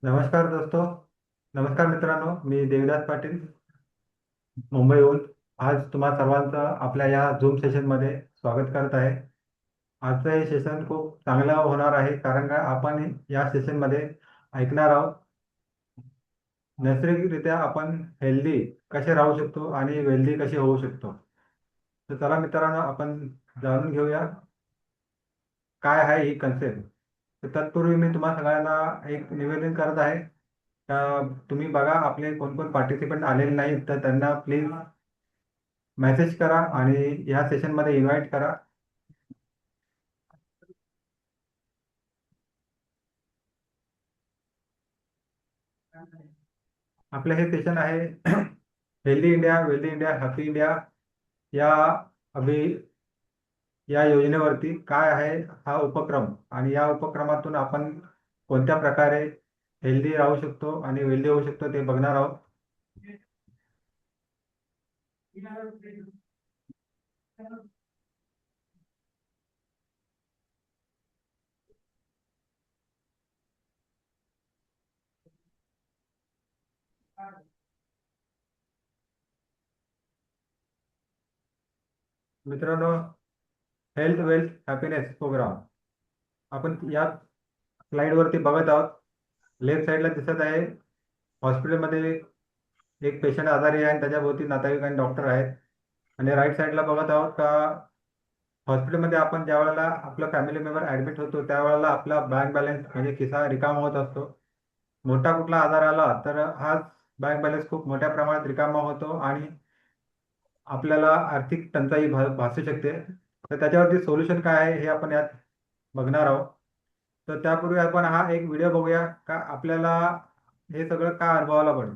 नमस्कार दोस्तों. नमस्कार मित्रांनो, मी देविदास पाटील मुंबईहून. आज तुम्हा सर्वांचं आपल्या या झूम सेशनमध्ये स्वागत करत आहे. आजचं हे सेशन खूप चांगलं होणार आहे, कारण का आपण या सेशनमध्ये ऐकणार आहोत नैसर्गिकरित्या आपण हेल्दी कसे राहू शकतो आणि वेल्दी कसे होऊ शकतो. तर चला मित्रांनो, आपण जाणून घेऊया काय आहे ही कन्सेप्ट. तर तत्पूर्वी मी तुम्हा सगळ्यांना एक निवेदन करत आहे का तुम्ही बघा आपले कोण कोण पार्टिसिपंट आलेले नाहीत, तर त्यांना प्लीज मेसेज करा आणि या सेशनमध्ये इन्व्हाइट करा. आपलं हे सेशन आहे healthy India wealthy India happy India या अभि या योजनेवरती. काय आहे हा उपक्रम आणि या उपक्रमातून आपण कोणत्या प्रकारे हेल्दी राहू शकतो आणि वेल्दी होऊ शकतो ते बघणार आहोत. मित्रांनो, हेल्थ वेल्थ हॅपीनेस प्रोग्राम आपण या स्लाइडवरती बघत आहोत. लेफ्ट साईडला दिसत आहे हॉस्पिटलमध्ये एक पेशंट आजारी आहे आणि त्याच्याभोवती नातेवाईक आणि डॉक्टर आहेत. आणि राईट साईडला बघत आहोत का हॉस्पिटलमध्ये आपण ज्या वेळेला आपला फॅमिली मेंबर ऍडमिट होतो त्यावेळेला आपला बँक बॅलन्स म्हणजे खिसा रिकामा होत असतो. मोठा कुठला आजार आला तर हा बँक बॅलन्स खूप मोठ्या प्रमाणात रिकामा होतो आणि आपल्याला आर्थिक टंचाई भासू शकते. तर त्याच्यावरती सोल्युशन काय आहे हे आपण यात बघणार आहोत. तर त्यापूर्वी आपण हा एक व्हिडिओ बघूया का आपल्याला हे सगळं का अनुभवायला पडतं.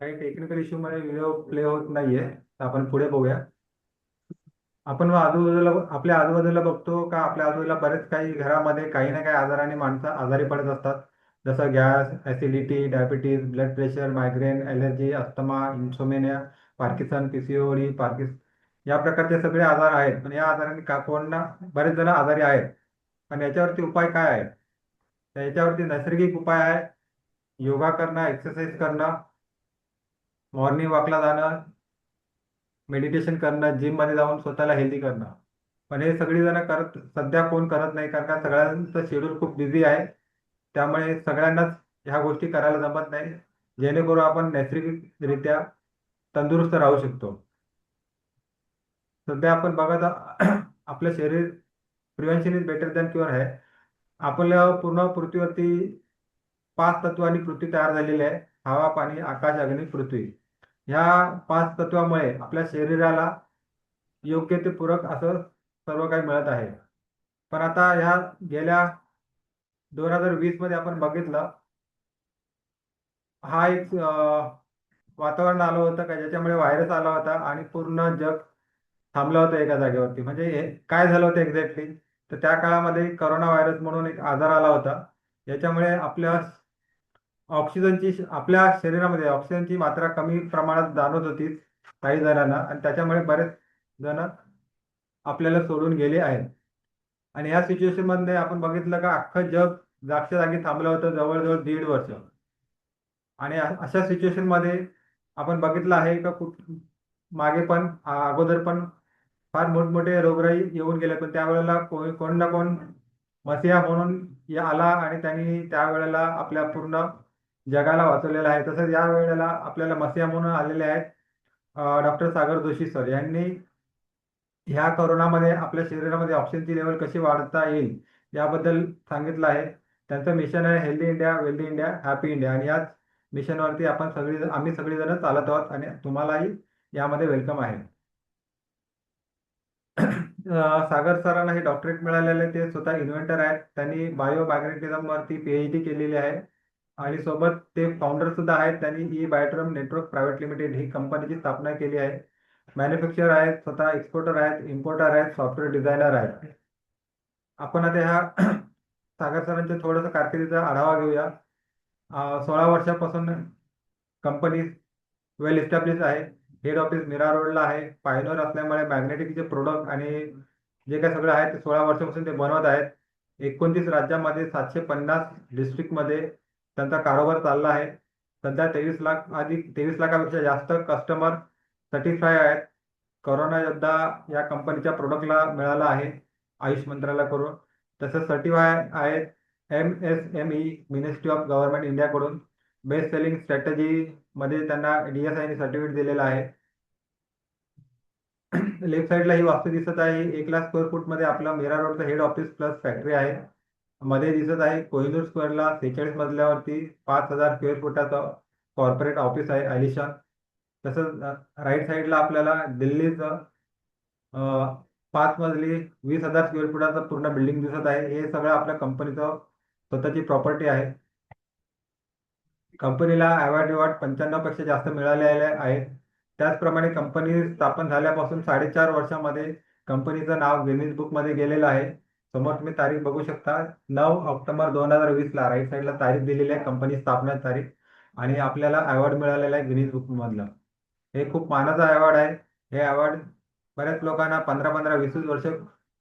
काही टेक्निकल इश्यूमुळे व्हिडिओ प्ले होत नाहीये, तर आपण पुढे बघूया. आपण आजूबाजूला आपल्या आजूबाजूला बघतो का आपल्या आजूबाजूला बरेच काही घरामध्ये काही ना काही आजाराने माणसं आजारी पडत असतात. जसं gas, acidity, diabetes, blood pressure, migraine, allergy, asthma, insomnia, Parkinson, PCOD, या प्रकारचे सगळे आजार आहेत. पण या आजारांनी का कोण ना बरेच जण आजारी आहेत. पण याच्यावरती उपाय काय आहे? तर याच्यावरती नैसर्गिक उपाय आहे. योगा करणं, एक्सरसाइज करणं, मॉर्निंग वॉकला जाणं, मेडिटेशन करणं, जिम मध्ये जाऊन स्वतःला हेल्दी करणं. पण हे सगळी जण करत सध्या कोण करत नाही, कारण का सगळ्यांचं शेड्यूल खूप बिझी आहे. त्यामुळे सगळ्यांनाच ह्या गोष्टी करायला जमत नाही, जेणेकरून आपण नैसर्गिकरित्या तंदुरुस्त राहू शकतो. सध्या आपण बघत आपलं शरीर prevention is better than cure आहे. आपल्या पूर्ण पृथ्वीवरती 5 तत्वांनी पृथ्वी तयार झालेली आहे: हवा, पाणी, आकाश, अग्नी, पृथ्वी. ह्या 5 तत्वामुळे आपल्या शरीराला योग्य ते पूरक असं सर्व काही मिळत आहे. पण आता ह्या गेल्या 2020 मध्ये आपण बघितलं, हा एक वातावरण आलं होतं का ज्याच्यामुळे व्हायरस आला होता आणि पूर्ण जग थांबलं होतं एका जागेवरती. म्हणजे हे काय झालं होतं एक्झॅक्टली, तर त्या काळामध्ये करोना व्हायरस म्हणून एक आजार आला होता. याच्यामुळे आपल्या शरीरामध्ये ऑक्सिजनची मात्रा कमी प्रमाणात जाणवत होती काही जणांना, आणि त्याच्यामुळे बरेच जण आपल्याला सोडून गेले आहेत. आणि या सिच्युएशन मध्ये आपण बघितलं का अख्खं जग जागच्या जागी थांबलं होतं जवळजवळ 1.5 वर्ष. आणि अशा सिच्युएशन मध्ये आपण बघितलं आहे का मागे पण अगोदर पण फार मोठमोठे रोगराई येऊन गेले, पण त्यावेळेला कोण ना कोण मसिहा म्हणून आला आणि त्यांनी त्यावेळेला आपल्या पूर्ण जगाला वाचवलेलं आहे. तसंच या वेळेला आपल्याला मसिहा म्हणून आलेले आहेत डॉक्टर सागर जोशी सर. यांनी ह्या कोरोनामध्ये आपल्या शरीरामध्ये ऑक्सिजनची लेवल कशी वाढवता येईल याबद्दल सांगितलं आहे. त्यांचं मिशन आहे healthy India wealthy India happy India, आणि याच मिशनवरती आम्ही सगळेजण चालत आहोत आणि तुम्हालाही यामध्ये वेलकम आहे. सागर सरांना हे डॉक्टरेट मिळालेले, ते स्वतः इन्व्हेंटर आहेत. त्यांनी बायो मॅग्नेटिझम वरती पीएचडी केलेली आहे आणि सोबत ते फाउंडर सुद्धा आहेत. त्यांनी ई बायोट्रम नेटवर्क प्रायव्हेट लिमिटेड ही कंपनीची स्थापना केली आहे. मॅन्युफॅक्चर आहेत, स्वतः एक्सपोर्टर आहेत, इम्पोर्टर आहेत, सॉफ्टवेअर डिझायनर आहेत. आपण आता ह्या सागर सरांच्या थोडंसं कारकिर्दीचा आढावा घेऊया. 16 वर्षापासून कंपनी वेल इस्टॅब्लिश आहे. हेड ऑफिस मीरा रोडला आहे. पायनोर असल्यामुळे मॅग्नेटिकचे प्रोडक्ट आणि जे काही सगळं आहे ते 16 वर्षापासून ते बनवत आहेत. 29 राज्यामध्ये 750 डिस्ट्रिक्टमध्ये त्यांचा कारोबार चालला आहे. सध्या 23 लाखापेक्षा जास्त कस्टमर सर्टिफाय आहेत. करोना योद्धा या कंपनीच्या प्रोडक्टला मिळाला आहे आयुष मंत्रालयाकडून. तसंच सर्टिफाय आहेत MSME मिनिस्ट्री ऑफ गव्हर्नमेंट इंडियाकडून. बेस्ट सेलिंग स्ट्रॅटेजी मध्ये त्यांना DSI सर्टिफिकेट दिलेलं आहे. लेफ्ट साईडला ही वास्तू दिसत आहे. 1 लाख स्क्वेअर फूट मध्ये आपला मीरा रोडचं हेड ऑफिस प्लस फॅक्टरी आहे. मध्ये दिसत आहे कोहिनूर स्क्वेअरला 46 मजल्यावरती 5,000 स्क्वेअर फुटाचं कॉर्पोरेट ऑफिस आहे आलिशान. तसंच राईट साईडला आपल्याला दिल्लीचं 5 मजली 20,000 स्क्वेअर फुटाचं पूर्ण बिल्डिंग दिसत आहे. हे सगळं आपल्या कंपनीचं स्वतःची प्रॉपर्टी आहे. कंपनीला अवॉर्ड 95 पेक्षा जास्त मिळालेले आहेत. त्याचप्रमाणे कंपनी स्थापन झाल्यापासून 4.5 वर्षामध्ये कंपनीचं नाव गिनीज बुकमध्ये गेलेलं आहे. समोर तुम्ही तारीख बघू शकता. 9 ऑक्टोबर 2020ला राईट साईडला तारीख दिलेली आहे, कंपनी स्थापना तारीख. आणि आपल्याला अवॉर्ड मिळालेला आहे गिनीज बुक मधलं. हे खूप मानाचा अवॉर्ड आहे. हे अवॉर्ड बऱ्याच लोकांना 15-15, 20-20 वर्ष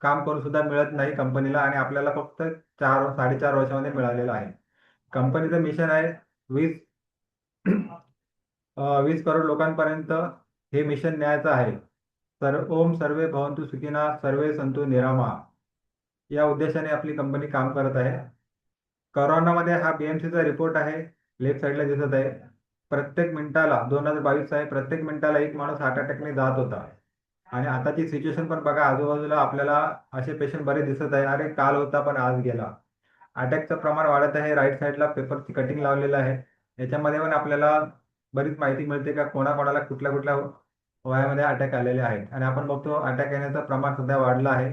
काम करून सुद्धा मिळत नाही कंपनीला, आणि आपल्याला फक्त 4-4.5 वर्षामध्ये मिळालेलं आहे. कंपनीचं मिशन आहे 20 20 करोड लोकांपर्यंत हे मिशन न्यायचं आहे. ओम सर्वे भवन्तु सुखिनः सर्वे सन्तु निरामया या उद्देशाने आपली कंपनी काम करत आहे. करोनामध्ये हा BMCचा रिपोर्ट आहे, लेफ्ट साईडला दिसत आहे. प्रत्येक मिनिटाला 2022 आहे, प्रत्येक मिनिटाला एक माणूस हार्ट अटॅकने जात होता. आणि आताची सिच्युएशन पण बघा, आजूबाजूला आपल्याला असे पेशंट बरे दिसत आहे. अरे काल होता पण आज गेला. अटॅकचं प्रमाण वाढत आहे. राईट साईडला पेपरची कटिंग लावलेलं आहे. याच्यामध्ये पण आपल्याला बरीच माहिती मिळते का कोणाकोणाला कुठल्या कुठल्या वयामध्ये अटॅक आलेले आहेत. आणि आपण बघतो अटॅक येण्याचं प्रमाण सध्या वाढलं आहे.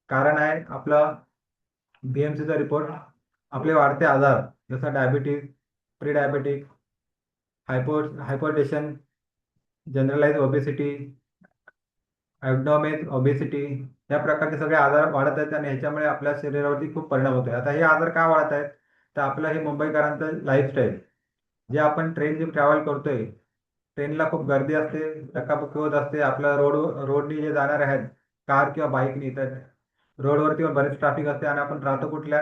कारण आहे आपला BMCचा रिपोर्ट. आपले वाढते आजार जसं diabetes, pre diabetic, hypertension, generalise obesity, abdomen obesity या प्रकारचे सगळे आजार वाढत आहेत. आणि ह्याच्यामुळे आपल्या शरीरावरती खूप परिणाम होतो. आता हे आजार का वाढत आहेत? तर आपलं हे मुंबईकरांचं लाईफस्टाईल, जे आपण ट्रेन जे ट्रॅव्हल करतोय, ट्रेनला खूप गर्दी असते, धक्काबुक्की होत असते. आपल्या रोडनी जे जाणारे आहेत कार किंवा बाईकनी, तर रोडवरती पण बरेच ट्रॅफिक असते. आणि आपण राहतो कुठल्या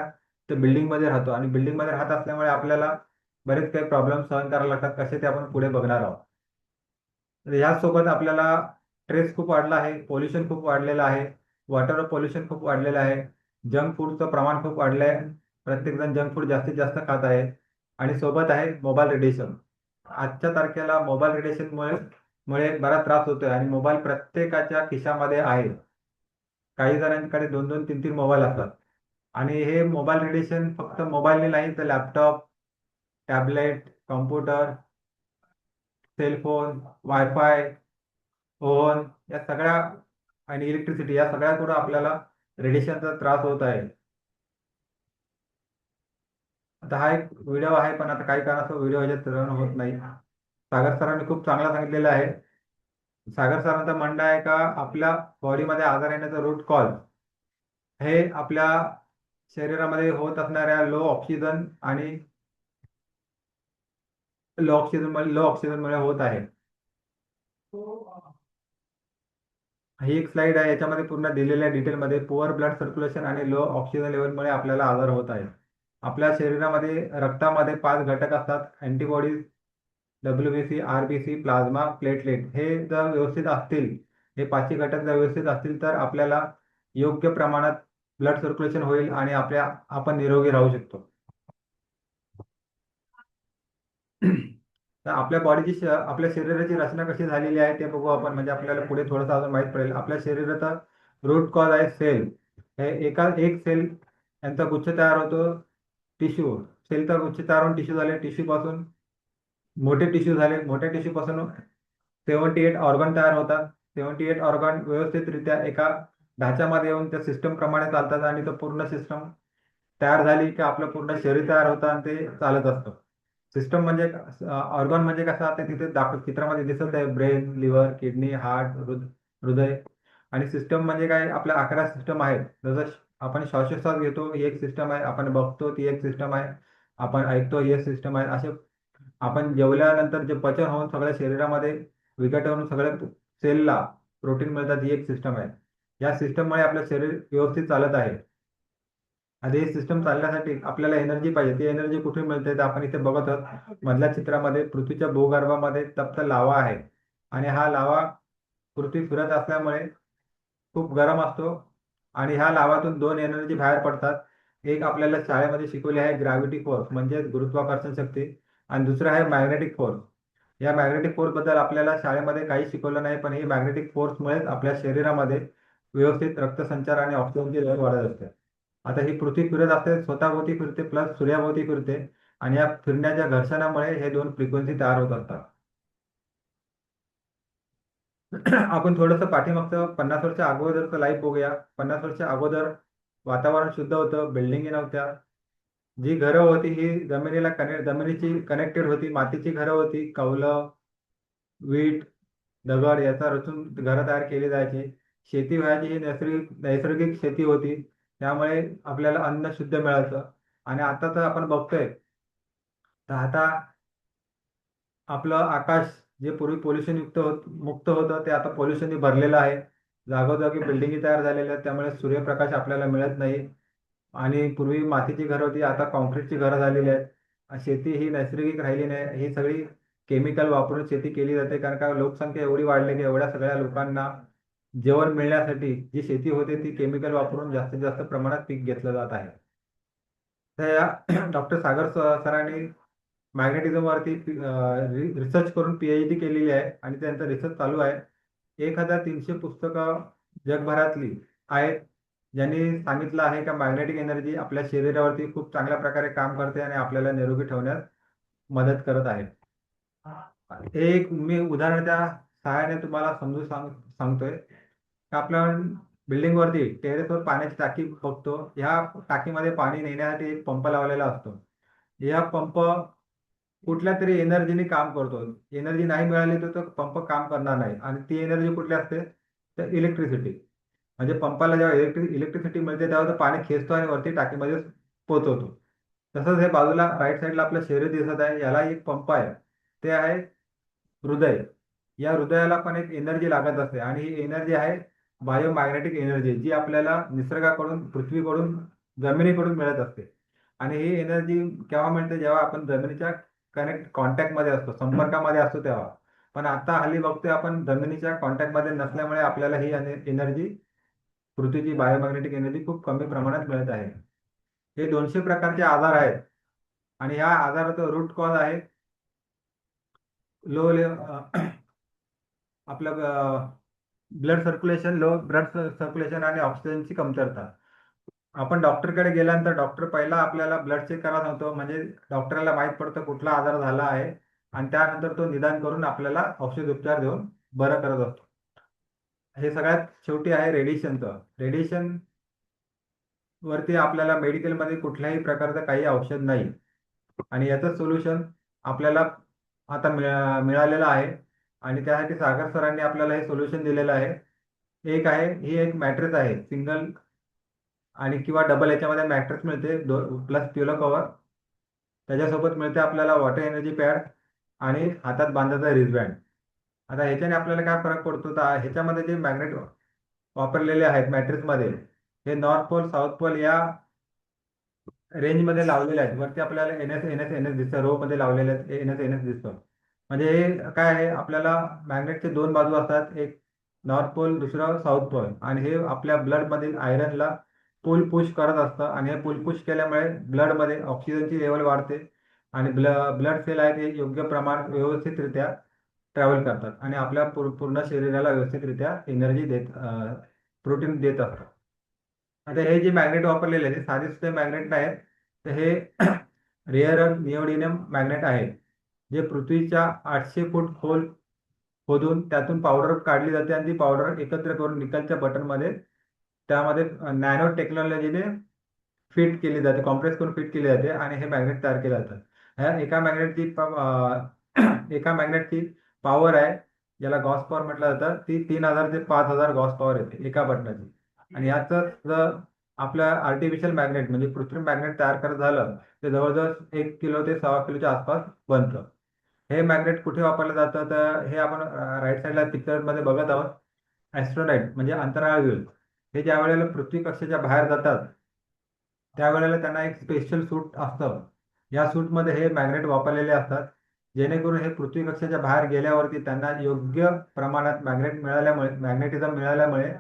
तर बिल्डिंगमध्ये राहतो. आणि बिल्डिंगमध्ये राहत असल्यामुळे आपल्याला बरेच काही प्रॉब्लेम सहन करावे लागतात. कसे ते आपण पुढे बघणार आहोत. तर याचसोबत आपल्याला स्ट्रेस खूप वाढला आहे, पोल्युशन खूप वाढलेलं आहे, वॉटर पोल्युशन खूप वाढलेलं आहे, जंक फूडचं प्रमाण खूप वाढलं आहे. प्रत्येकजण जंक फूड जास्तीत जास्त खात आहे. आणि सोबत आहे मोबाईल रेडिएशन. आजच्या तारखेला मोबाईल रेडिएशनमुळे बराच त्रास होतोय. आणि मोबाईल प्रत्येकाच्या खिशामध्ये आहे. काही जणांकडे 2-2, 3-3 मोबाईल असतात. आणि हे मोबाईल रेडिएशन फक्त मोबाईलने नाही तर laptop, tablet, computer, cellphone, wifi, oven या सगळ्या आणि इलेक्ट्रिसिटी या सगळ्याकडून आपल्याला रेडिएशनचा त्रास होत आहे. आता हा एक व्हिडिओ आहे, पण आता काही कारणास्तव व्हिडिओ ह्याच्यात रन होत नाही. सागर सरांनी खूप चांगला सांगितलेलं आहे. सागर सरांचं म्हणणं आहे का आपल्या बॉडीमध्ये आजार येण्याचं रूट कॉज हे आपल्या शरीरामध्ये होत असणाऱ्या लो ऑक्सिजनमुळे होत आहे. ही एक स्लाइड आहे, याच्यामध्ये पूर्ण दिलेल्या डिटेलमध्ये पुअर ब्लड सर्क्युलेशन आणि लो ऑक्सिजन लेवलमुळे आपल्याला आजार होत आहे. आपल्या शरीरामध्ये रक्तामध्ये 5 घटक असतात: antibodies, WBC, RBC, plasma, platelet. हे जर व्यवस्थित असतील, हे 5ही घटक जर व्यवस्थित असतील तर आपल्याला योग्य प्रमाणात ब्लड सर्क्युलेशन होईल आणि आपण निरोगी राहू शकतो. तर आपल्या शरीराची रचना कशी झालेली आहे ते बघू आपण, म्हणजे आपल्याला पुढे थोडंसं अजून माहीत पडेल. आपल्या शरीराचा रूट कॉज आहे सेल. हे एक सेल यांचा गुच्छ तयार होतो. टिश्यू सेलचा गुच्छ तयार होऊन टिश्यू झाले. टिश्यू पासून मोठे टिश्यू झाले. मोठ्या टिश्यू पासून 78 ऑर्गन तयार होतात. 78 ऑर्गन व्यवस्थितरित्या एका ढाच्यामध्ये येऊन त्या सिस्टम प्रमाणे चालतात. आणि तो पूर्ण सिस्टम तयार झाली की आपलं पूर्ण शरीर तयार होतं आणि ते चालत असतं. सिस्टम म्हणजे ऑर्गन म्हणजे कसं आता तिथे चित्रामध्ये दिसत आहे, ब्रेन, लिव्हर, किडनी, हार्ट, हृदय. आणि सिस्टम म्हणजे काय, आपल्या 11 सिस्टम आहेत. जसं आपण श्वासोच्छ्वास घेतो ही एक सिस्टम आहे, आपण बघतो ती एक सिस्टम आहे, आपण ऐकतो ही एक सिस्टम आहे. असे आपण जेवल्यानंतर जे पचन होऊन सगळ्या शरीरामध्ये विघटन होऊन सगळ्या सेलला प्रोटीन मिळतात, ही एक सिस्टम आहे. या सिस्टममुळे आपलं शरीर व्यवस्थित चालत आहे. आता ही सिस्टम चालण्यासाठी आपल्याला एनर्जी पाहिजे. ती एनर्जी कुठे मिळते तर आपण इथे बघत आहोत मधल्या चित्रामध्ये पृथ्वीच्या भूगर्भामध्ये तप्त लावा आहे. आणि हा लावा पृथ्वी फिरत असल्यामुळे खूप गरम असतो. आणि ह्या लावातून दोन एनर्जी बाहेर पडतात. एक आपल्याला शाळेमध्ये शिकवली आहे ग्रॅव्हिटी फोर्स म्हणजे गुरुत्वाकर्षण शक्ती, आणि दुसरं आहे मॅग्नेटिक फोर्स. या मॅग्नेटिक फोर्स बद्दल आपल्याला शाळेमध्ये काही शिकवलं नाही, पण ही मॅग्नेटिक फोर्समुळेच आपल्या शरीरामध्ये व्यवस्थित रक्तसंचार आणि ऑक्सिजनची लेवल वाढत असते. आता ही पृथ्वी फिरत असते, स्वतःभोवती फिरते प्लस सूर्याभोवती फिरते. आणि या फिरण्याच्या घर्षणामुळे हे दोन फ्रिक्वेन्सी तयार होत असतात. आपण थोडंसं पाठीमागचं 50 वर्ष अगोदरचं लाईफ बघूया. 50 वर्ष अगोदर वातावरण शुद्ध होतं, बिल्डिंगी नव्हत्या. जी घरं होती ही जमिनीची कनेक्टेड होती, मातीची घरं होती, कौलं, वीट, दगड याचा रचून घरं तयार केली जायची. शेती व्हायची ही नैसर्गिक शेती होती, त्यामुळे आपल्याला अन्न शुद्ध मिळायचं. आणि आता तर आपण बघतोय, तर आता आपलं आकाश जे पूर्वी पोल्युशन मुक्त होतं ते आता पोल्युशनने भरलेलं आहे. जागोजागी बिल्डिंगी तयार झालेल्या आहेत, त्यामुळे सूर्यप्रकाश आपल्याला मिळत नाही. आणि पूर्वी मातीची घरं होती, आता कॉन्क्रीटची घरं झालेली आहेत. शेती ही नैसर्गिक राहिली नाही, ही सगळी केमिकल वापरून शेती केली जाते. कारण का लोकसंख्या एवढी वाढली की एवढ्या सगळ्या लोकांना जेवण मिळण्यासाठी जी शेती होते ती केमिकल वापरून जास्तीत जास्त प्रमाणात पीक घेतलं जात आहे. तर या डॉक्टर सागर सरांनी मॅग्नेटिझमवरती रिसर्च करून PhD केलेली आहे आणि त्यांचं रिसर्च चालू आहे. 1300 पुस्तकं जगभरातली आहेत, ज्यांनी सांगितलं आहे का मॅग्नेटिक एनर्जी आपल्या शरीरावरती खूप चांगल्या प्रकारे काम करते आणि आपल्याला निरोगी ठेवण्यास मदत करत आहे. हे एक मी उदाहरणाच्या सहाय्याने तुम्हाला सांगतोय. आपल्या बिल्डिंग वरती टेरेसवर पाण्याची टाकी बघतो. ह्या टाकीमध्ये पाणी नेण्यासाठी एक पंप लावलेला असतो. या पंप कुठल्या तरी एनर्जीने काम करतो. एनर्जी नाही मिळाली तर तो पंप काम करणार नाही. आणि ती एनर्जी कुठली असते तर इलेक्ट्रिसिटी. म्हणजे पंपाला जेव्हा इलेक्ट्रिसिटी मिळते तेव्हा तो पाणी खेचतो आणि वरती टाकीमध्ये पोहोचवतो. तसंच हे बाजूला राईट साईडला आपलं शरीर दिसत आहे, याला एक पंप आहे, ते आहे हृदय. या हृदयाला पण एक एनर्जी लागत असते आणि ही एनर्जी आहे बायोमॅग्नेटिक एनर्जी, जी आपल्याला निसर्गाकडून, पृथ्वीकडून, जमिनीकडून मिळत असते. आणि ही एनर्जी केव्हा मिळते, जेव्हा आपण जमिनीच्या कॉन्टॅक्टमध्ये असतो, संपर्कामध्ये असतो तेव्हा. पण आता हल्ली बघतोय आपण जमिनीच्या कॉन्टॅक्टमध्ये नसल्यामुळे आपल्याला ही एनर्जी, पृथ्वीची बायोमॅग्नेटिक एनर्जी खूप कमी प्रमाणात मिळत आहे. हे 200 प्रकारचे आजार आहेत. आणि ह्या आजाराचं रूट कॉज आहे लो आपलं blood circulation, low blood circulation आणि ऑक्सिजनची कमतरता. आपण डॉक्टरकडे गेल्यानंतर डॉक्टर पहिला आपल्याला ब्लड चेक करायला सांगतो, म्हणजे डॉक्टरला माहीत पडतं कुठला आजार झाला आहे आणि त्यानंतर तो निदान करून आपल्याला औषध उपचार देऊन बरं करत असतो. हे सगळ्यात शेवटी आहे रेडिएशनचं. रेडिएशन वरती आपल्याला मेडिकलमध्ये कुठल्याही प्रकारचं काही औषध नाही. आणि याचं सोल्युशन आपल्याला आता मिळालेलं आहे. आणि त्यासाठी सागर सरांनी आपल्याला हे सोल्युशन दिलेलं आहे. ही एक मॅट्रेस आहे, सिंगल आणि किंवा डबल याच्यामध्ये मॅट्रेस मिळते, प्लस पिलो कव्हर. त्याच्यासोबत मिळते आपल्याला वॉटर एनर्जी पॅड आणि हातात बांधायचा रिस्टबँड. आता ह्याच्याने आपल्याला काय फरक पडतो तर ह्याच्यामध्ये जे मॅग्नेट वापरलेले आहेत मॅट्रेसमध्ये, हे नॉर्थ पोल, साऊथ पोल या रेंजमध्ये लावलेले आहेत. वरती आपल्याला NS दिसतं, रो मध्ये लावलेले आहेत, NS दिसतं. म्हणजे हे काय आहे, आपल्याला मॅग्नेटचे दोन बाजू असतात, एक नॉर्थ पोल, दुसरा साऊथ पोल. आणि हे आपल्या ब्लड मधील आयरनला पुल पुश करत असतं. आणि हे पुल पुश केल्यामुळे ब्लड मध्ये ऑक्सिजनची लेवल वाढते आणि ब्लड सेल आहेत हे योग्य प्रमाण व्यवस्थितरित्या ट्रॅव्हल करतात आणि आपल्या पूर्ण शरीराला व्यवस्थितरित्या एनर्जी प्रोटीन देत असतात. आता हे जे मॅग्नेट वापरलेले आहेत, हे साधे सुद्धा मॅग्नेट नाहीत, तर हे रेअर अर्थ निओडिमियम मॅग्नेट आहे, जे पृथ्वीच्या 800 फूट खोल खोदून त्यातून पावडर काढली जाते आणि ती पावडर एकत्र करून निकलच्या बटनमध्ये, त्यामध्ये नॅनो टेक्नॉलॉजीने फिट केली जाते, कॉम्प्रेस करून फिट केली जाते आणि हे मॅग्नेट तयार केलं जातं. ह्या एका मॅग्नेटची पॉवर आहे, ज्याला गॉस पॉवर म्हटलं जातं, ती 3000 ते 5000 गॉस पॉवर येते एका बटनाची. आणि याचं जर आपलं आर्टिफिशियल मॅग्नेट म्हणजे कृत्रिम मॅग्नेट तयार करायचं झालं, ते जवळजवळ 1 किलो ते 1.25 किलोच्या आसपास बनतं. हे मॅग्नेट कुठे वापरलं जातं, तर हे आपण राईट साईडला पिक्चरमध्ये बघत आहोत. ॲस्ट्रोनाइट म्हणजे अंतराळवीर हे ज्या वेळेला पृथ्वी कक्षेच्या बाहेर जातात, त्यावेळेला त्यांना एक स्पेशल सूट असतं. या सूटमध्ये हे मॅग्नेट वापरलेले असतात, जेणेकरून हे पृथ्वी कक्षेच्या बाहेर गेल्यावरती त्यांना योग्य प्रमाणात मॅग्नेटिझम मिळाल्यामुळे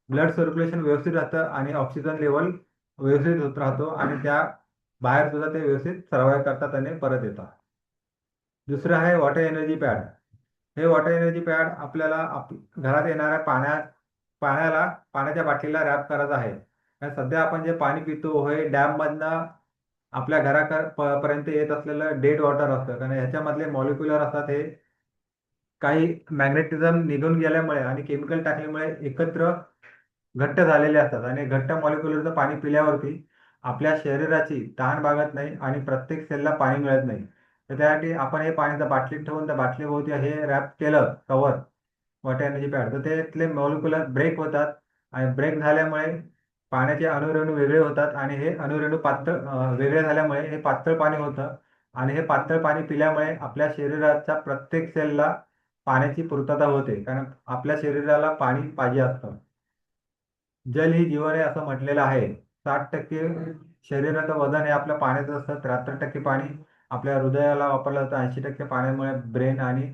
ब्लड सर्क्युलेशन व्यवस्थित राहतं आणि ऑक्सिजन लेवल व्यवस्थित होत राहतो आणि त्या बाहेर सुद्धा ते व्यवस्थित सर्वाइव्ह करतात आणि परत येतात. दुसरं आहे वॉटर एनर्जी पॅड. हे वॉटर एनर्जी पॅड आपल्याला घरात येणाऱ्या पाण्याला पाण्याच्या बाटलीला रॅप करायचं आहे. कारण सध्या आपण जे पाणी पितो हे डॅममधनं आपल्या पर्यंत येत असलेलं डेड वॉटर असतं, कारण ह्याच्यामधले मॉलिक्युलर असतात हे काही मॅग्नेटिझम निघून गेल्यामुळे आणि केमिकल टाकल्यामुळे एकत्र घट्ट झालेले असतात आणि घट्ट मॉलिक्युलरचं पाणी पिल्यावरती आपल्या शरीराची तहान भागत नाही आणि प्रत्येक सेलला पाणी मिळत नाही. तर त्यासाठी आपण हे पाणी जर बाटलीत ठेवून त्या बाटलीभोवती हे रॅप केलं कव्हर वॉटर एनर्जी पॅड, तर त्यातले मॉलिक्युलर ब्रेक होतात आणि ब्रेक झाल्यामुळे पाण्याचे अणुरेणू वेगळे होतात आणि हे अणुरेणू वेगळे झाल्यामुळे हे पातळ पाणी होतं आणि हे पातळ पाणी पिल्यामुळे आपल्या शरीराच्या प्रत्येक सेलला पाण्याची पूर्तता होते, कारण आपल्या शरीराला पाणी पाहिजे असतं. जल ही जीवन आहे असं म्हटलेलं आहे. 60% शरीराचं वजन हे आपल्या पाण्याचं असतं. 73% पाणी आपल्या हृदयाला वापरलं जातं. 80% पाण्यामुळे ब्रेन आणि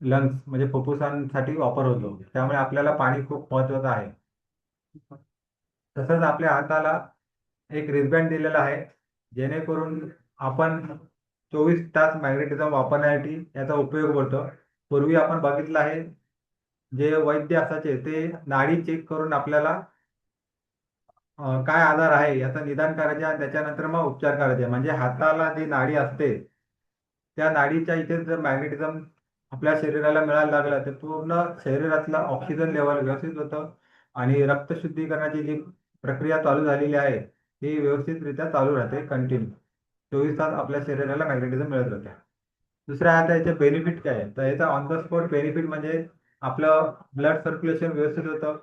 लंग्स म्हणजे फुफ्फुसांसाठी वापर होतो. त्यामुळे आपल्याला पाणी खूप महत्वाचं आहे. तसंच आपल्या हाताला एक रिस्बँड दिलेला आहे, जेणेकरून आपण 24 तास मॅग्नेटिझम वापरण्यासाठी याचा उपयोग होतो. पूर्वी आपण बघितलं आहे, जे वैद्य असायचे ते नाडी चेक करून आपल्याला काय आजार आहे याचं निदान करायचे आणि त्याच्यानंतर मग उपचार करायचे. म्हणजे हाताला जी नाडी असते, त्या नाडीच्या इथे जर मॅग्नेटिझम आपल्या शरीराला मिळायला लागलं, तर पूर्ण शरीरातलं ऑक्सिजन लेवल व्यवस्थित होतं आणि रक्त शुद्धीकरणाची जी प्रक्रिया चालू झालेली आहे, ती व्यवस्थितरित्या चालू राहते कंटिन्यू. 24 तास आपल्या शरीराला मॅग्नेटिझम मिळत राहते. दुसऱ्या आता याचे बेनिफिट काय आहे? तर याचा ऑन द स्पॉट बेनिफिट म्हणजे आपलं ब्लड सर्क्युलेशन व्यवस्थित होतं.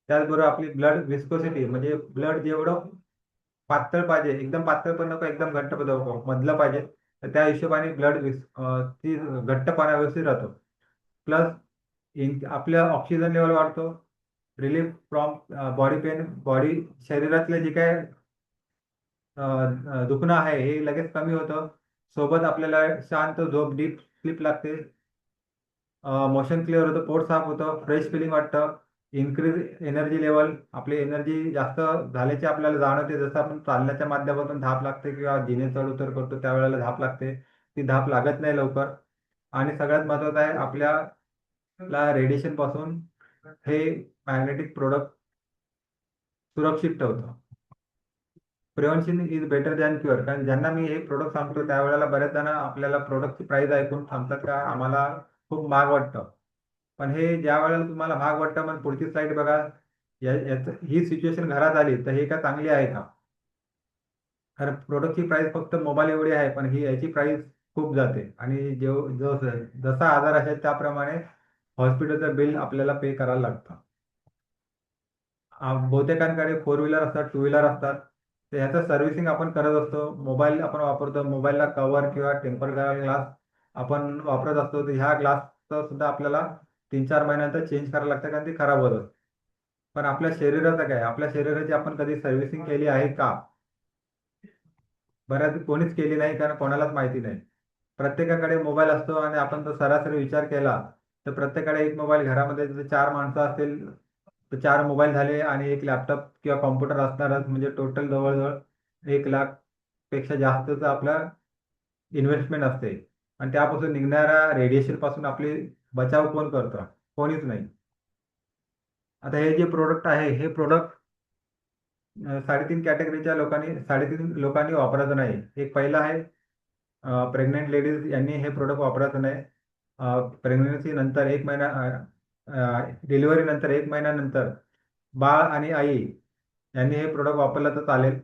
त्याचबरोबर आपली ब्लड विस्कोसिटी म्हणजे ब्लड जेवढं पातळ पाहिजे, एकदम पातळ पण नको, एकदम घट्ट पण नको, मधलं पाहिजे. तर त्या हिशोबाने ती घट्टपणा व्यवस्थित राहतो. प्लस आपलं ऑक्सिजन लेवल वाढतो. रिलीफ फ्रॉम बॉडी पेन, शरीरातले जे काय दुखणं आहे हे लगेच कमी होतं. सोबत आपल्याला शांत झोप, डीप स्लीप लागते. मोशन क्लिअर होतं, पोट साफ होतं, फ्रेश फिलिंग वाटतं. इन्क्रीज एनर्जी लेवल, आपली एनर्जी जास्त झाल्याची आपल्याला जाणवते. जसं आपण चालण्याच्या माध्यमातून धाप लागते किंवा जिने चढ उतर करतो त्यावेळेला धाप लागते, ती धाप लागत नाही लवकर. आणि सगळ्यात महत्त्वाचं आहे, आपल्याला रेडिएशन पासून हे मॅग्नेटिक प्रोडक्ट सुरक्षित ठेवतं. Prevention is better than cure. कारण ज्यांना मी हे प्रोडक्ट सांगतो त्यावेळेला बरेच जण आपल्याला प्रोडक्टची प्राइस ऐकून सांगतात का आम्हाला खूप महाग वाटतं. पण हे ज्या वेळेला तुम्हाला महाग वाटतं, मग पुढची स्लाईड बघा. ही सिच्युएशन घरात आली तर हे का चांगली आहे का? कारण प्रोडक्टची प्राइस फक्त मोबाईल एवढी आहे, पण ही याची प्राइस खूप जाते आणि जसा आजार असेल त्याप्रमाणे हॉस्पिटलचं बिल आपल्याला पे करायला लागतं. बहुतेकांकडे फोर व्हीलर असतात, टू व्हीलर असतात. तर ह्याचं सर्व्हिसिंग आपण करत असतो. मोबाईल आपण वापरतो, मोबाईलला कव्हर किंवा टेम्पर ग्लास आपण वापरत असतो. तर ह्या ग्लासचं सुद्धा आपल्याला 3-4 महिन्यानंतर चेंज करावं लागतं, कारण ती खराब होतं. पण आपल्या शरीराचं काय? आपल्या शरीराची आपण कधी सर्व्हिसिंग केली आहे का? बऱ्याच कोणीच केली नाही, कारण कोणालाच माहिती नाही. प्रत्येकाकडे मोबाईल असतो आणि आपण जर सरासरी विचार केला तर प्रत्येकाकडे एक मोबाईल, घरामध्ये जर 4 माणसं असतील तर 4 मोबाईल झाले आणि एक लॅपटॉप किंवा कॉम्प्युटर असणारच, म्हणजे टोटल जवळजवळ 1 लाख पेक्षा जास्तचं आपलं इन्व्हेस्टमेंट असते. आणि त्यापासून निघणाऱ्या रेडिएशन पासून आपली बचाव कोण करतं? कोणीच नाही. आता हे जे प्रोडक्ट आहे हे प्रोडक्ट 3.5 लोकांनी वापरायचं नाही. एक पहिलं आहे, प्रेग्नंट लेडीज यांनी हे प्रोडक्ट वापरायचं नाही. प्रेग्नन्सी नंतर 1 महिना, डिलिव्हरी नंतर 1 महिन्यानंतर बाळ आणि आई यांनी हे प्रोडक्ट वापरलं तर चालेल.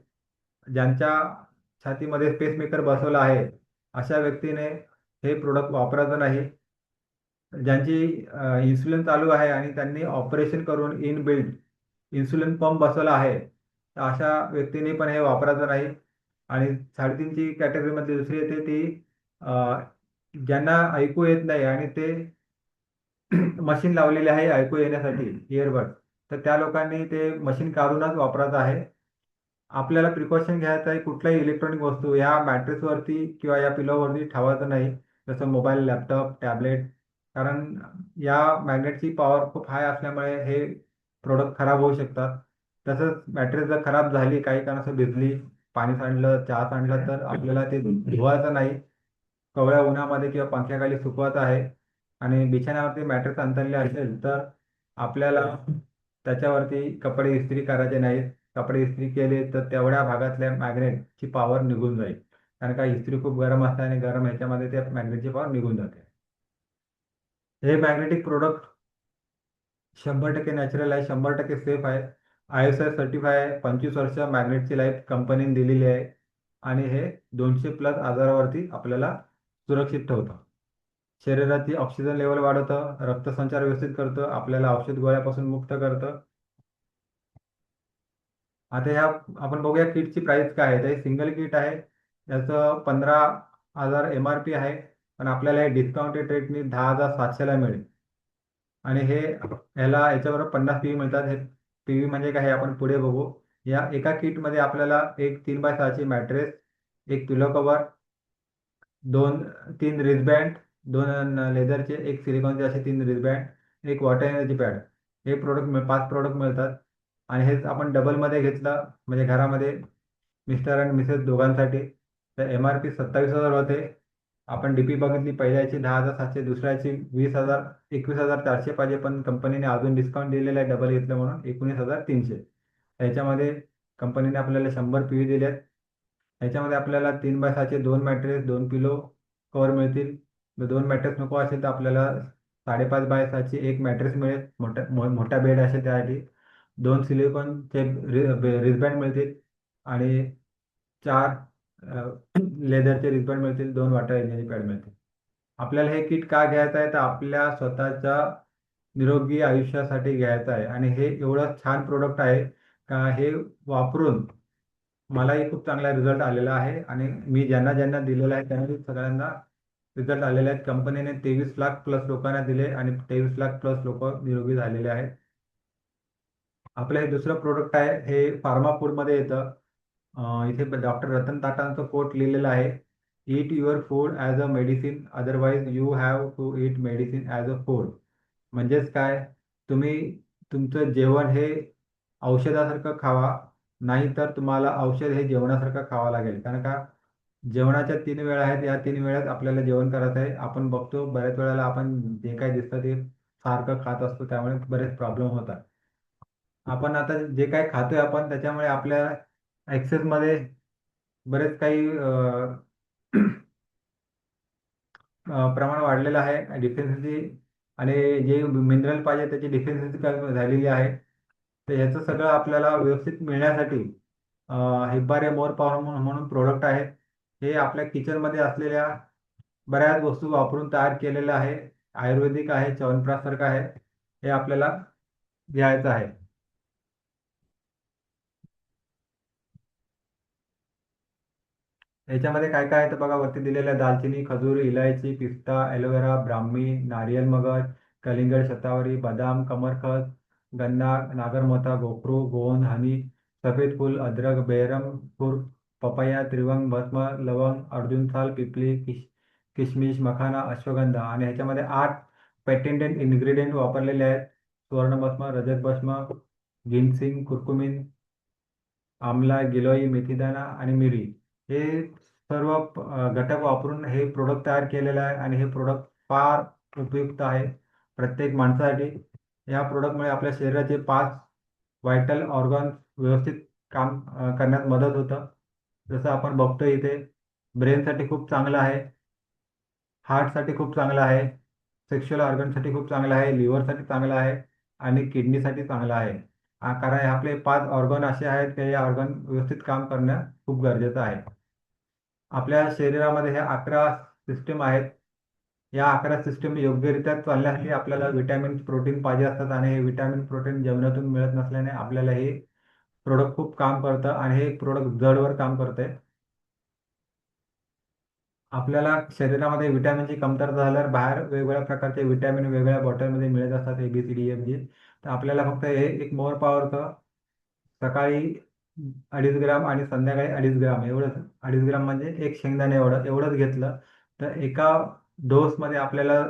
ज्यांच्या छातीमध्ये पेसमेकर बसवला आहे अशा व्यक्तीने हे प्रोडक्ट वापरायचं नाही. ज्यांची इन्सुलिन चालू आहे आणि त्यांनी ऑपरेशन करून इन बिल्ड इन्सुलिन पंप बसवला आहे, तर अशा व्यक्तीने पण हे वापरायचं नाही. आणि 3.5ची कॅटेगरीमध्ये दुसरी येते ती ज्यांना ऐकू येत नाही आणि ते मशीन लावलेले आहे ऐकू येण्यासाठी इयरबड, तर त्या लोकांनी ते मशीन काढूनच वापरायचं आहे. आपल्याला प्रिकॉशन घ्यायचं आहे, कुठलाही इलेक्ट्रॉनिक वस्तू या मॅट्रेसवरती किंवा या पिलोवरती ठेवायचं नाही, जसं मोबाईल, लॅपटॉप, टॅबलेट. कारण या मॅग्नेटची पॉवर खूप हाय असल्यामुळे हे प्रोडक्ट खराब होऊ शकतात. तसंच मॅट्रेस जर खराब झाली, काही कारणास्तव भिजली, पाणी सांडलं, चहा सांडलं, तर आपल्याला ते धुवायचं नाही. कवळ्या उन्हामध्ये किंवा पंख्याखाली सुकवायचं आहे. आणि बिछाण्यावरती मॅट्रेस अंथरले असेल तर आपल्याला त्याच्यावरती कपडे इस्त्री करायचे नाहीत. कपडे इस्त्री केले तर तेवढ्या भागातल्या मॅग्नेटची पॉवर निघून जाईल. कारण का इस्त्री खूप गरम असते आणि गरम ह्याच्यामध्ये त्या मॅग्नेटची पॉवर निघून जाते. हे मॅग्नेटिक प्रोडक्ट 100% नॅचरल आहे, 100% सेफ आहे. ISI सर्टिफाय आहे, 25 वर्ष मॅग्नेटची लाईफ कंपनीने दिलेली आहे. आणि हे 200+ आजारावरती आपल्याला सुरक्षित ठेवतं. शरीराची ऑक्सिजन लेवल वाढवतं, रक्तसंचार व्यवस्थित करतं, आपल्याला औषध गोळ्यापासून मुक्त करतं. आता ह्या आपण बघूया किटची प्राइस काय आहे. तर हे सिंगल किट आहे, याचं 15,000 MRP आहे, पण आपल्याला हे डिस्काउंटेड रेटनी 10,700ला मिळेल. आणि हे याच्याबरोबर 50 PV मिळतात. हे PV म्हणजे काय हे आपण पुढे बघू. या एका किटमध्ये आपल्याला एक 3x6ची मॅट्रेस, एक पिलो कव्हर, दोन 3 रिस्बँड, दोन लेदरचे, एक सिलिकॉनचे, असे 3 रिस्बँड, एक वॉटर एनर्जी पॅड, हे 5 प्रोडक्ट मिळतात. आणि हेच आपण डबलमध्ये घेतलं म्हणजे घरामध्ये मिस्टर आणि मिसेस दोघांसाठी, तर MRP 27,000 होते. आपण DP बघितली, पहिल्याची 10,700, दुसऱ्याची 20,000, 21,400 पाहिजे, पण कंपनीने अजून डिस्काउंट दिलेला आहे डबल घेतलं म्हणून 19,300. याच्यामध्ये कंपनीने आपल्याला 100 PV दिले आहेत. याच्यामध्ये आपल्याला 3x6चे 2 मॅट्रेस, 2 पिलो कवर मिळतील. जर 2 मॅट्रेस नको असेल तर आपल्याला 5.5x6ची एक मॅट्रेस मिळेल, मोठा बेड असेल त्यासाठी. 2 सिलिकॉनचे रिस्बँड मिळतील आणि 4 लेदरचे रिस्बँड मिळतील, 2 वॉटर एनर्जी पॅड मिळतील. आपल्याला हे किट का घ्यायचं आहे, तर आपल्या स्वतःच्या निरोगी आयुष्यासाठी घ्यायचं आहे. आणि हे एवढं छान प्रोडक्ट आहे का हे वापरून मलाही खूप चांगला रिझल्ट आलेला आहे. आणि मी ज्यांना ज्यांना दिलेला आहे त्यांनी सगळ्यांना रिझल्ट आलेले आहेत. कंपनीने 23 लाख प्लस लोकांना दिले आणि 23 लाख प्लस लोक निरोगी झालेले आहेत. आपलं हे दुसरं प्रोडक्ट आहे, हे फार्मा फूडमध्ये येतं. इथे डॉक्टर रतन टाटांचं कोट लिहिलेलं आहे, eat your food as a medicine, otherwise you have to eat medicine as a food. म्हणजेच काय, तुम्ही तुमचं जेवण हे औषधासारखं खावा, नाही तर तुम्हाला औषध हे जेवणासारखं खावं लागेल. कारण का, जेवणाच्या 3 वेळा आहेत, या 3 वेळात आपल्याला जेवण करायचं आहे. आपण बघतो बऱ्याच वेळेला आपण जे काही दिसतं ते सारखं खात असतो, त्यामुळे बरेच प्रॉब्लेम होतात. आपण आता जे काही खातोय आपण, त्याच्यामुळे आपल्या ॲक्सेसमध्ये बरेच काही प्रमाण वाढलेलं आहे डिफिशियन्सी. आणि जे मिनरल पाहिजे त्याची डिफिशियन्सी कमी झालेली आहे. तर ह्याचं सगळं आपल्याला व्यवस्थित मिळण्यासाठी हिब्बारे मोर पॉवर म्हणून प्रोडक्ट आहे. हे आपल्या किचनमध्ये असलेल्या बऱ्याच वस्तू वापरून तयार केलेलं आहे. आयुर्वेदिक आहे, च्यवनप्रकाशसारखं आहे. हे आपल्याला घ्यायचं आहे. याच्यामध्ये काय काय आहे तर बघा, वरती दिलेलं आहे: दालचिनी, खजूर, इलायची, पिस्ता, ॲलोवेरा, ब्राह्मी, नारियल मगज, कलिंगड, शतावरी, बदाम, कमरखत, गन्ना, नागरमोथा, गोखरू, गोंद, हनी, सफेद फूल, अद्रक, बेरम, खुर, पपया, त्रिवंग, भस्म, लवंग, अर्जुन साल, पिपली, किशमिश, मखाना, अश्वगंधा. आणि ह्याच्यामध्ये 8 पेटेंटेड इन्ग्रेडियंट वापरलेले आहेत: सुवर्णभस्म, रजत भस्म, गिन्सिंग, कुर्कुमिन, आमला, गिलोय, मेथीदाणा आणि मिरी. हे सर्व घटक वापरून हे प्रोडक्ट तयार केलेलं आहे. आणि हे प्रोडक्ट फार उपयुक्त आहे प्रत्येक माणसासाठी. या प्रोडक्टमुळे आपल्या शरीराचे 5 व्हायटल ऑर्गन्स व्यवस्थित काम करण्यात मदत होतं. जसं आपण बघतो इथे, ब्रेनसाठी खूप चांगलं आहे, हार्टसाठी खूप चांगलं आहे, सेक्शुअल ऑर्गनसाठी खूप चांगलं आहे, लिव्हरसाठी चांगलं आहे आणि किडनीसाठी चांगलं आहे. कारण हे आपले 5 ऑर्गन असे आहेत की हे ऑर्गन व्यवस्थित काम करणं खूप गरजेचं आहे. आपल्या शरीरामध्ये ह्या 11 सिस्टीम आहेत. या 11 सिस्टीम योग्यरित्या चालण्यासाठी आपल्याला विटॅमिन प्रोटीन पाहिजे असतात आणि हे विटॅमिन प्रोटीन जेवणातून मिळत नसल्याने आपल्याला हे प्रोडक्ट खूप काम करतं आणि हे प्रोडक्ट जडवर काम करतंय. आपल्याला शरीरामध्ये विटॅमिनची कमतरता झाल्यावर बाहेर वेगवेगळ्या प्रकारचे विटॅमिन वेगवेगळ्या बॉटलमध्ये मिळत असतात, ABCD, EFG. तर आपल्याला फक्त हे एक मोर पॉवरचं सकाळी 2.5 ग्राम आणि संध्याकाळी 2.5 ग्राम एवढंच, 2.5 ग्राम म्हणजे एक शेंगदाणे एवढंच घेतलं तर एका डोसमध्ये आपल्याला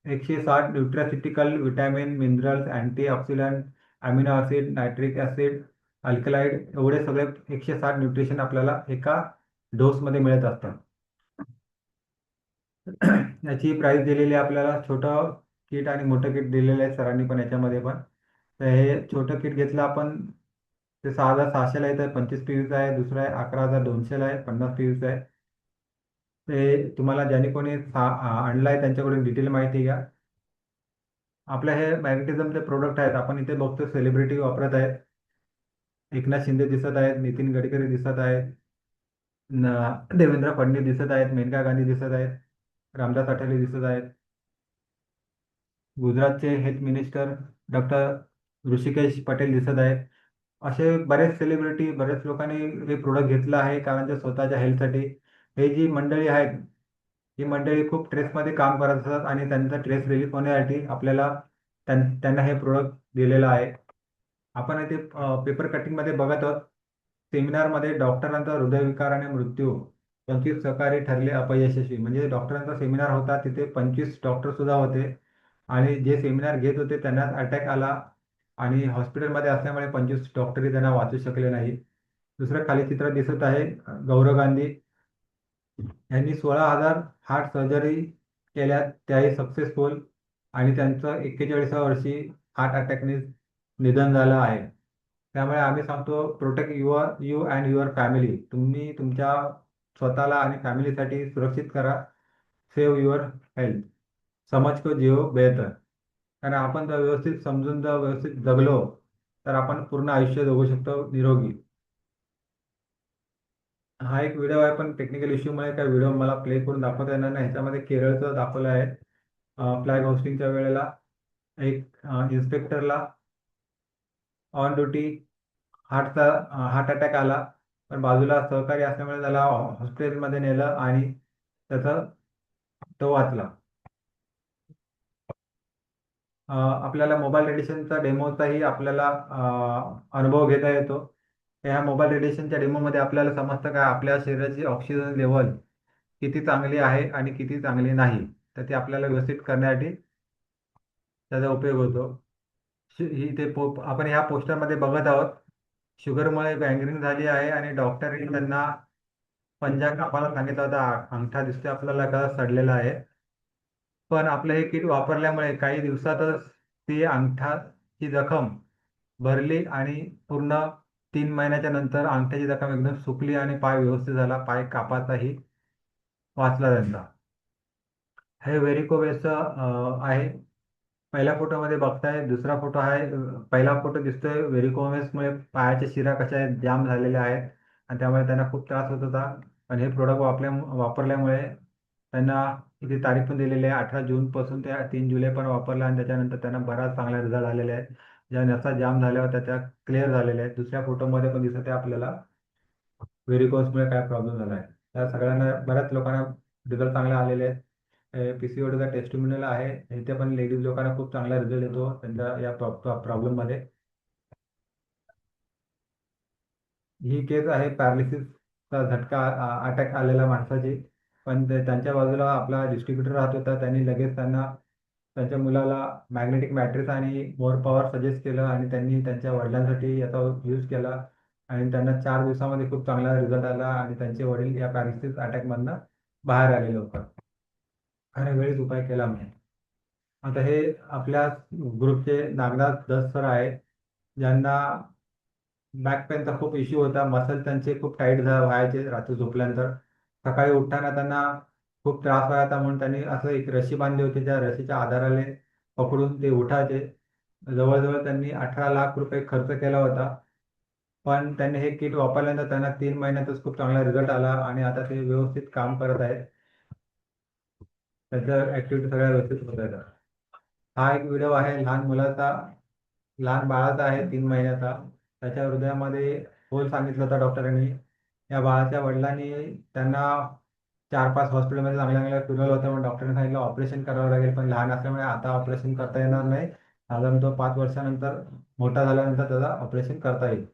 160 nutraceutical vitamin, minerals, antioxidant, amino acid, nitric acid, alkaloid एवढे सगळे 160 न्यूट्रिशन आपल्याला एका डोसमध्ये मिळत असतात. याची प्राइस दिलेली आहे आपल्याला, छोटं किट आणि मोठं किट दिलेलं आहे सरांनी पण याच्यामध्ये पण. तर हे छोटं किट घेतलं आपण ते 6,600ला येतं, 25 पीस आहे. दुसरं आहे 11,200ला आहे, 50 पीस आहे. ते तुम्हाला ज्याने कोणी आणलं आहे त्यांच्याकडून डिटेल माहिती घ्या. आपल्या हे मॅग्नेटिझमचे प्रोडक्ट आहेत, आपण इथे बघतो सेलिब्रिटी वापरत आहेत. एकनाथ शिंदे दिसत आहेत, नितीन गडकरी दिसत आहेत, देवेंद्र फडणवीस दिसत आहेत, मेनका गांधी दिसत आहेत, रामदास आठवले दिसत आहेत, गुजरातचे health minister doctor Rishikesh Patel दिसत आहेत. असे बरेच सेलिब्रिटी, बरेच लोकांनी हे प्रोडक्ट घेतलं आहे कारण ते स्वतःच्या हेल्थसाठी. हे जी मंडळी आहेत, ही मंडळी खूप स्ट्रेसमध्ये काम करत असतात आणि त्यांचा स्ट्रेस रिलीफ होण्यासाठी आपल्याला त्यांना हे प्रोडक्ट दिलेलं आहे. आपण इथे पेपर कटिंगमध्ये बघत आहोत. सेमिनारमध्ये डॉक्टरांचा हृदयविकार आणि मृत्यू, 25 सहकारी ठरले अपयशस्वी. म्हणजे डॉक्टरांचा सेमिनार होता, तिथे 25 डॉक्टर सुद्धा होते आणि जे सेमिनार घेत होते त्यांनाच अटॅक आला आणि हॉस्पिटलमध्ये असल्यामुळे 25 डॉक्टरही त्यांना वाचू शकले नाही. दुसरं खाली चित्र दिसत आहे, गौरव गांधी यांनी 16,000 हार्ट सर्जरी केल्या, त्याही सक्सेसफुल, आणि त्यांचं 41व्या वर्षी हार्ट अटॅकने निधन झालं आहे. त्यामुळे आम्ही सांगतो, protect you and your family. तुम्ही तुमच्या स्वतःला आणि फॅमिलीसाठी सुरक्षित करा. Save your health. समज को जिओ बेहतर. कारण आपण जर व्यवस्थित समजून जर व्यवस्थित जगलो तर आपण पूर्ण आयुष्य जगू शकतो निरोगी. हा एक व्हिडिओ आहे पण टेक्निकल इश्यूमुळे काय व्हिडिओ मला प्ले करून दाखवता येणार नाही. ह्याच्यामध्ये केरळचं दाखवलं आहे. फ्लॅग होस्टिंगच्या वेळेला एक इन्स्पेक्टरला ऑन ड्युटी हार्ट अटॅक आला, पण बाजूला सहकारी असल्यामुळे त्याला हॉस्पिटलमध्ये नेलं आणि त्याचा तो वाचला. आपल्याला मोबाईल रेडिएशनचा डेमोचाही आपल्याला अनुभव घेता येतो. ह्या मोबाईल रेडिएशनच्या डेमोमध्ये आपल्याला समजतं का आपल्या शरीराची ऑक्सिजन लेवल किती चांगली आहे आणि किती चांगली नाही. तर ते आपल्याला व्यवस्थित करण्यासाठी त्याचा उपयोग होतो. आपण ह्या पोस्टरमध्ये बघत आहोत, शुगरमुळे गँग्रीन झाली आहे आणि डॉक्टरने त्यांना पंजा कापायला सांगितला होता. अंगठा दिसतोय आपल्याला का सडलेला आहे, पण आपलं हे किट वापरल्यामुळे काही दिवसातच ती अंगठाची जखम भरली आणि पूर्ण 3 महिन्याच्या नंतर अंगठ्याची जखम एकदम सुकली आणि पाय व्यवस्थित झाला. पाय कापाचाही वाचला त्यांचा. हे व्हेरिकोवेसचं आहे. पहिल्या फोटोमध्ये बघताय, दुसरा फोटो आहे. पहिला फोटो दिसतोय व्हेरिकोवेसमुळे पायाच्या शिरा कशा जाम झालेल्या आहेत आणि त्यामुळे त्यांना खूप त्रास होत होता. पण हे प्रोडक्ट वापरल्यामुळे त्यांना इथे तारीख पण दिलेली आहे, 18 जूनपासून ते 3 जुलै पण वापरला आणि त्याच्यानंतर त्यांना बराच चांगला रिझल्ट आलेले आहेत. ज्या नसा जाम झाल्या होत्या त्या क्लिअर झालेल्या आहेत. दुसऱ्या फोटोमध्ये पण दिसत आहे आपल्याला व्हेरिकोसमुळे काय प्रॉब्लेम झाला आहे. त्या सगळ्यांना, बऱ्याच लोकांना रिझल्ट चांगले आलेले आहेत. PCODचा टेस्टिमोनियल आहे, इथे पण लेडीज लोकांना खूप चांगला रिझल्ट येतो त्यांच्या या प्रॉब्लेममध्ये. ही केस आहे पॅरालिसिसचा झटका, अटॅक आलेल्या माणसाची. पण त्यांच्या बाजूला आपला डिस्ट्रीब्युटर राहत होता, त्यांनी लगेच त्यांना त्यांच्या मुलाला मॅग्नेटिक मॅट्रिक्स आणि मोर पॉवर सजेस्ट केलं आणि त्यांनी त्यांच्या वडिलांसाठी याचा यूज केला आणि त्यांना 4 दिवसामध्ये खूप चांगला रिझल्ट आला आणि त्यांचे वडील या पॅरालिसिस अटॅकमधनं बाहेर आले लवकर. आणि वेळीच उपाय केला मी. आता हे आपल्या ग्रुपचे नागनाथ दस सर आहेत, ज्यांना बॅक पेनचा खूप इश्यू होता. मसल त्यांचे खूप टाईट व्हायचे रात्री झोपल्यानंतर. सकाळी उठताना त्यांना खूप त्रास व्हायचा, म्हणून त्यांनी असं एक रशी बांधली होती. त्या रशीच्या आधाराने पकडून ते उठायचे. जवळजवळ त्यांनी 18 लाख रुपये खर्च केला होता. पण त्यांनी हे किट वापरल्यानंतर त्यांना 3 महिन्यातच खूप चांगला रिझल्ट आला आणि आता ते व्यवस्थित काम करत आहेत. त्याच्या ऍक्टिव्हिटी सगळ्या व्यवस्थित होत आहेत. हा एक व्हिडिओ आहे लहान मुलाचा, लहान बाळाचा आहे 3 महिन्याचा. त्याच्या हृदयामध्ये होल सांगितलं होतं डॉक्टरांनी. या बाळाच्या वडिलांनी त्यांना 4-5 हॉस्पिटलमध्ये चांगल्या चांगल्या फिरवलं होतं, पण डॉक्टरांनी सांगितलं ऑपरेशन करावं लागेल, पण लहान असल्यामुळे आता ऑपरेशन करता येणार नाही. साधारण तो 5 वर्षानंतर मोठा झाल्यानंतर त्याला ऑपरेशन करता येईल.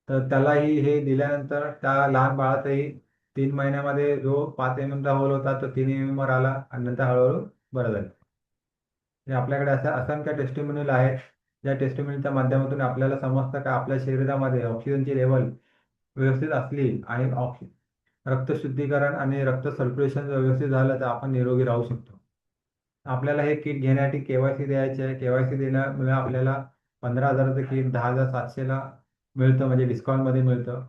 तर त्यालाही हे दिल्यानंतर त्या लहान बाळाचाही 3 महिन्यामध्ये जो 5 mm चा होल होता तो 3 mm वर आला आणि नंतर हळूहळू बरं झालं. हे आपल्याकडे अशा असंख्य टेस्टिमोनियल आहेत, ज्या टेस्टिमोनियलच्या माध्यमातून आपल्याला समजतं का आपल्या शरीरामध्ये ऑक्सिजनची लेवल व्यवस्थित असली आणि रक्त शुद्धीकरण आणि रक्त सर्क्युलेशन जर व्यवस्थित झालं तर आपण निरोगी राहू शकतो. आपल्याला हे किट घेण्यासाठी केवायसी द्यायचे आहे. केवायसी देण्यामुळे आपल्याला 15,000चं किट 10,700ला मिळतं, म्हणजे डिस्काउंटमध्ये मिळतं.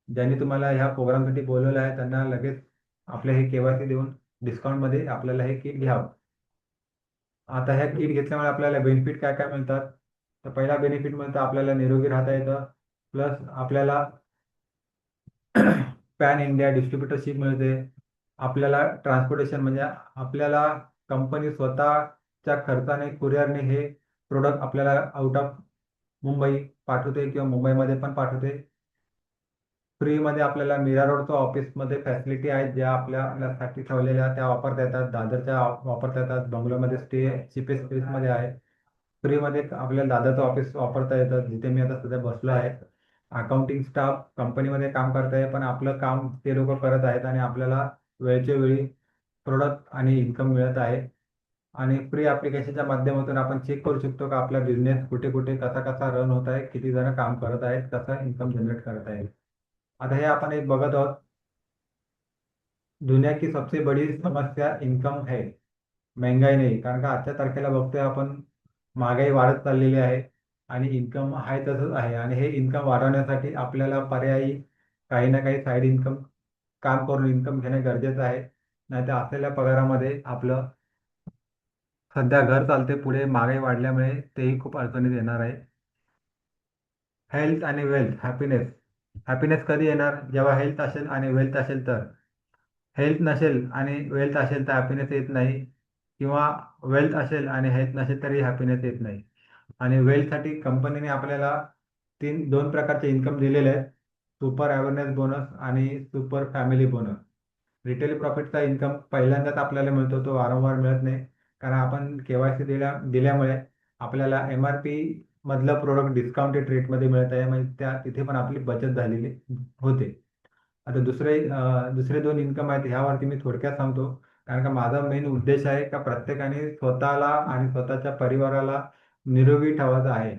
ज्यांनी तुम्हाला ह्या प्रोग्रामसाठी बोलवलं आहे त्यांना लगेच आपले हे केवायसी देऊन डिस्काउंटमध्ये आपल्याला हे किट घ्यावं. आता ह्या किट घेतल्यामुळे आपल्याला बेनिफिट काय काय मिळतात? तर पहिला बेनिफिट म्हणतो आपल्याला निरोगी राहता येतं, प्लस आपल्याला पॅन इंडिया डिस्ट्रीब्युटरशिप मिळते. आपल्याला ट्रान्सपोर्टेशन म्हणजे आपल्याला कंपनी स्वतःच्या खर्चाने कुरिअरने हे प्रोडक्ट आपल्याला आउट ऑफ मुंबई पाठवते किंवा मुंबईमध्ये पण पाठवते. फ्रीमध्ये आपल्याला मीरा रोडच्या ऑफिसमध्ये फॅसिलिटी आहेत, ज्या आपल्यासाठी ठेवलेल्या त्या वापरता येतात. दादरच्या वापरता येतात. बंगलोमध्ये स्टे चीपेस्ट स्पेसमध्ये आहे. फ्रीमध्ये आपल्याला दादरचं ऑफिस वापरता येतं, जिथे मी आता सध्या बसलो आहे. अकाउंटिंग स्टाफ कंपनीमध्ये काम करत आहे, पण आपलं काम ते लोक करत आहेत आणि आपल्याला वेळच्या वेळी प्रोडक्ट आणि इन्कम मिळत आहे. आणि फ्री ॲप्लिकेशनच्या माध्यमातून आपण चेक करू शकतो का आपला बिझनेस कुठे कुठे कसा कसा रन होत आहे, किती जण काम करत आहेत, कसा इन्कम जनरेट करत आहे. आता हे आपण एक बघत आहोत, दुनिया की सबसे बड़ी समस्या इन्कम है, महंगाई नाही. कारण का आजच्या तारखेला बघतोय आपण महागाई वाढत चाललेली आहे आणि इन्कम आहे तसंच आहे. आणि हे इन्कम वाढवण्यासाठी आपल्याला पर्यायी काही ना काही साईड इन्कम काम करून इन्कम घेणे गरजेचं आहे. नाहीतर असलेल्या पगारामध्ये आपलं सध्या घर चालते, पुढे महागाई वाढल्यामुळे तेही खूप अडचणीत येणार आहे. हेल्थ आणि वेल्थ, हॅपीनेस. हॅपीनेस कधी येणार? जेव्हा हेल्थ असेल आणि वेल्थ असेल तर. हेल्थ नसेल आणि वेल्थ असेल तर हॅपीनेस येत नाही, किंवा वेल्थ असेल आणि हेल्थ नसेल तरी हॅपीनेस येत नाही. आणि वेल्थसाठी कंपनीने आपल्याला 2 प्रकारचे इन्कम दिलेले आहेत, सुपर अवेअरनेस बोनस आणि सुपर फॅमिली बोनस. रिटेल प्रॉफिटचा इन्कम पहिल्यांदाच आपल्याला मिळतो, तो वारंवार मिळत नाही. कारण आपण केवायसी दिल्यामुळे आपल्याला MRP मधलं प्रोडक्ट डिस्काउंटेड रेटमध्ये मिळत आहे, म्हणजे तिथे पण आपली बचत झालेली होते. आता दुसरे 2 इन्कम आहेत, ह्यावरती मी थोडक्यात सांगतो. कारण का माझा मेन उद्देश आहे का प्रत्येकाने स्वतःला आणि स्वतःच्या परिवाराला निरोगी ठेवायचा आहे.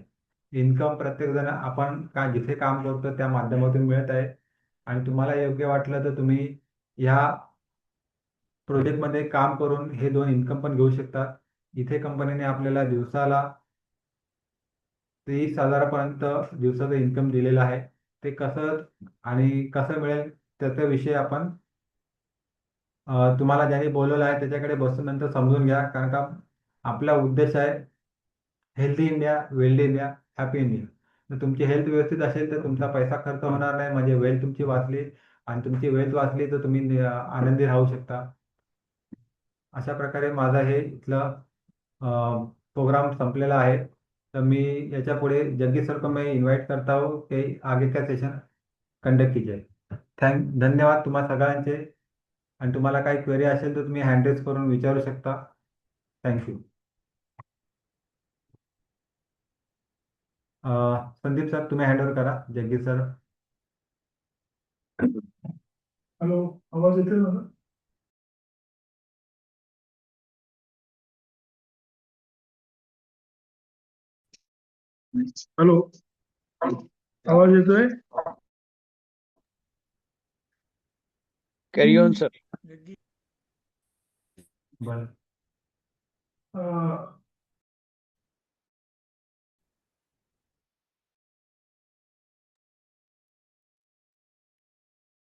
इन्कम प्रत्येक जण आपण जिथे काम करतो त्या माध्यमातून मिळत आहे. आणि तुम्हाला योग्य वाटलं तर तुम्ही ह्या प्रोजेक्टमध्ये काम करून हे 2 इन्कम पण घेऊ शकतात. इथे कंपनीने आपल्याला दिवसाला 30,000पर्यंत दिवसाचं इन्कम दिलेलं आहे. ते कसं आणि कसं मिळेल त्याचा विषय आपण तुम्हाला ज्याने बोलवलं आहे त्याच्याकडे बसून नंतर समजून घ्या. कारण का आपला उद्देश आहे healthy India, wealthy India, happy India. तर तुमची हेल्थ व्यवस्थित असेल तर तुमचा पैसा खर्च होणार नाही, म्हणजे वेल्थ तुमची वाचली. आणि तुमची वेल्थ वाचली तर तुम्ही आनंदी राहू शकता. अशा प्रकारे माझा हे इथलं प्रोग्राम संपलेला आहे. तर मी याच्या पुढे जगदीश सर को मैं इन्वाइट करता हूँ की आगे का सेशन कंडक्ट कीजिए. धन्यवाद तुम्हा सगळ्यांचे. आणि तुम्हाला काही क्वेरी असेल तर तुम्ही हँड रेज करून विचारू शकता. थँक्यू. संदीप सर तुम्ही हँड ओव्हर करा, जगदीश सर. हॅलो, आवाज येतोय माझा? हॅलो, आवाज येतोय? Carry on sir. बरं. अं,